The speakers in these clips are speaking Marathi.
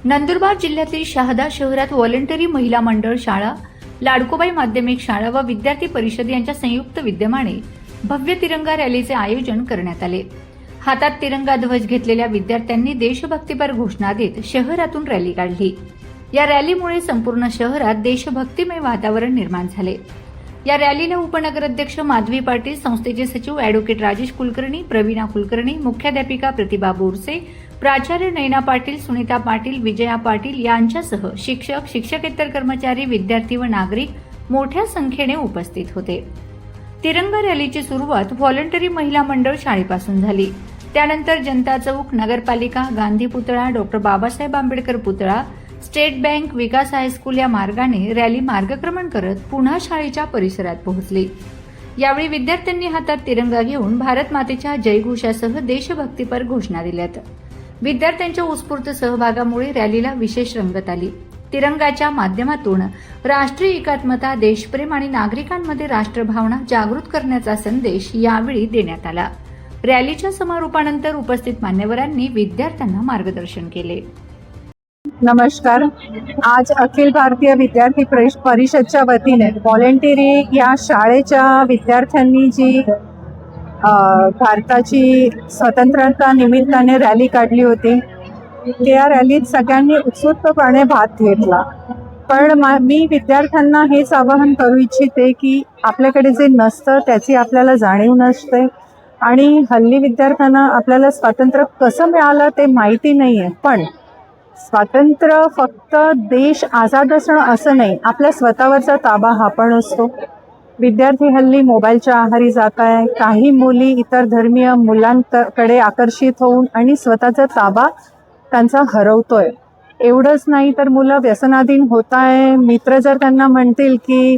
नंदुरबार जिल्ह्यातील शहादा शहरात व्हॉलंटरी महिला मंडळ शाळा, लाडकोबाई माध्यमिक शाळा व विद्यार्थी परिषद यांच्या संयुक्त विद्यमाने भव्य तिरंगा रॅलीचे आयोजन करण्यात आले। हातात तिरंगा ध्वज घेतलेल्या विद्यार्थ्यांनी देशभक्तीपर घोषणा देत शहरातून रॅली काढली। या रॅलीमुळे संपूर्ण शहरात देशभक्तिमय वातावरण निर्माण झाले। या रॅलीला उपनगराध्यक्ष माधवी पाटील, संस्थेचे सचिव ॲडव्होकेट राजेश कुलकर्णी, प्रवीणा कुलकर्णी, मुख्याध्यापिका प्रतिभा बोरसे, प्राचार्य नयना पाटील, सुनीता पाटील, विजया पाटील यांच्यासह शिक्षक, शिक्षकेतर कर्मचारी, विद्यार्थी व नागरिक मोठ्या संख्येने उपस्थित होते। तिरंगा रॅलीची सुरुवात व्हॉलंटरी महिला मंडळ शाळेपासून झाली। त्यानंतर जनता चौक, नगरपालिका, गांधी पुतळा, डॉक्टर बाबासाहेब आंबेडकर पुतळा, स्टेट बँक, विकास हायस्कूल या मार्गाने रॅली मार्गक्रमण करत पुन्हा शाळेच्या परिसरात पोहोचली। यावेळी विद्यार्थ्यांनी हातात तिरंगा घेऊन भारत मातेच्या जयघोषासह देशभक्तीपर घोषणा दिल्यात। विद्यार्थ्यांच्या उत्स्फूर्त सहभागामुळे रॅलीला विशेष रंगत आली। तिरंगाच्या माध्यमातून राष्ट्रीय एकात्मता, देशप्रेम आणि नागरिकांमध्ये राष्ट्रभावना जागृत करण्याचा संदेश यावेळी देण्यात आला। रॅलीच्या समारोपानंतर उपस्थित मान्यवरांनी विद्यार्थ्यांना मार्गदर्शन केले। नमस्कार। आज अखिल भारतीय विद्यार्थी परिषदच्या वतीने व्हॉलंटरी या शाळेच्या विद्यार्थ्यांनी जी भारताची स्वतंत्रता निमित्ताने रॅली काढली होती, त्या रॅलीत सगळ्यांनी उत्स्फूर्तपणे भाग घेतला। पण मी विद्यार्थ्यांना हेच आवाहन करू इच्छिते की आपल्याकडे जे नसतं त्याची आपल्याला जाणीव नसते आणि हल्ली विद्यार्थ्यांना आपल्याला स्वातंत्र्य कसं मिळालं ते माहिती नाही आहे। पण स्वातंत्र्य फक्त देश आझाद असणं असं नाही, आपल्या स्वतःवरचा ताबा हा पण असतो। विद्यार्थी हल्ली मोबाईलच्या आहारी जात आहे। काही मुली इतर धर्मीय मुलांकडे आकर्षित होऊन आणि स्वतःचा ताबा त्यांचा हरवतोय। एवढंच नाही तर मुलं व्यसनाधीन होत आहे। मित्र जर त्यांना म्हणतील की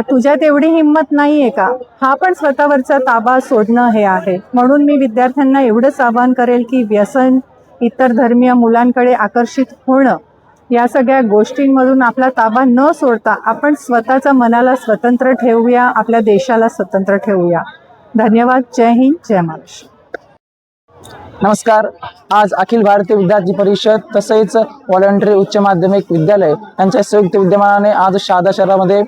तुझ्यात एवढी हिंमत नाही आहे का, हा पण स्वतःवरचा ताबा सोडणं हे आहे। म्हणून मी विद्यार्थ्यांना एवढंच आवाहन करेल की व्यसन, इतर धर्मीय मुलांकडे आकर्षित होणं या सगळ्या गोष्टींमधून आपला ताबा न सोडता आपण स्वतःच्या मनाला स्वतंत्र ठेवूया, आपल्या देशाला स्वतंत्र ठेवूया। धन्यवाद। जय हिंद, जय महाराष्ट्र। नमस्कार। आज अखिल भारतीय विद्यार्थी परिषद तसेच व्हॉलंटरी उच्च माध्यमिक विद्यालय यांच्या संयुक्त विद्यमानाने आज शहादा शहरामध्ये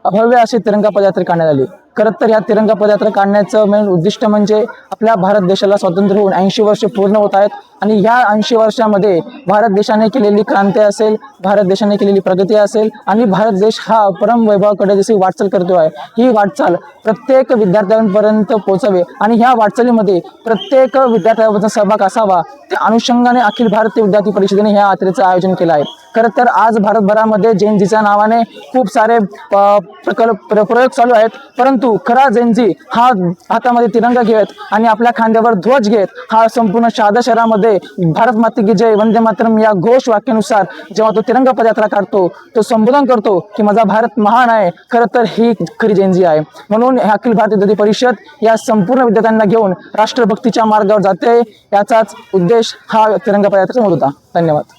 भव्य अशी तिरंगा पदयात्रा काढण्यात आली। खरं तर या तिरंगा पदयात्रा काढण्याचं मेन उद्दिष्ट म्हणजे आपल्या भारत देशाला स्वातंत्र्य होऊन 80 वर्ष पूर्ण होत आहेत आणि या 80 वर्षामध्ये भारत देशाने केलेली क्रांती असेल, भारत देशाने केलेली प्रगती असेल आणि भारत देश हा परम वैभवाकडे जशी वाटचाल करतो आहे, ही वाटचाल प्रत्येक विद्यार्थ्यांपर्यंत पोहोचावी आणि ह्या वाटचालीमध्ये प्रत्येक विद्यार्थ्यांचा सहभाग असावा, त्या अनुषंगाने अखिल भारतीय विद्यार्थी परिषदेने ह्या यात्रेचं आयोजन केलं आहे। खरं तर आज भारतभरामध्ये जैनजीच्या नावाने खूप सारे प्रयोग चालू आहेत, परंतु खरा जैनजी हा हातामध्ये तिरंगा घेत आणि आपल्या खांद्यावर ध्वज घेत हा संपूर्ण शहादा शहरामध्ये भारत माते की जय, वंदे मातरम या घोष वाक्यानुसार जेव्हा तो तिरंगा पदयात्रा काढतो, तो संबोधन करतो की माझा भारत महान आहे। खरं तर ही खरी जैनजी आहे। म्हणून अखिल भारतीय विद्यार्थी परिषद या संपूर्ण विद्यार्थ्यांना घेऊन राष्ट्रभक्तीच्या मार्गावर जाते, याचाच उद्देश हा तिरंगा पदयात्रेचा होता। धन्यवाद।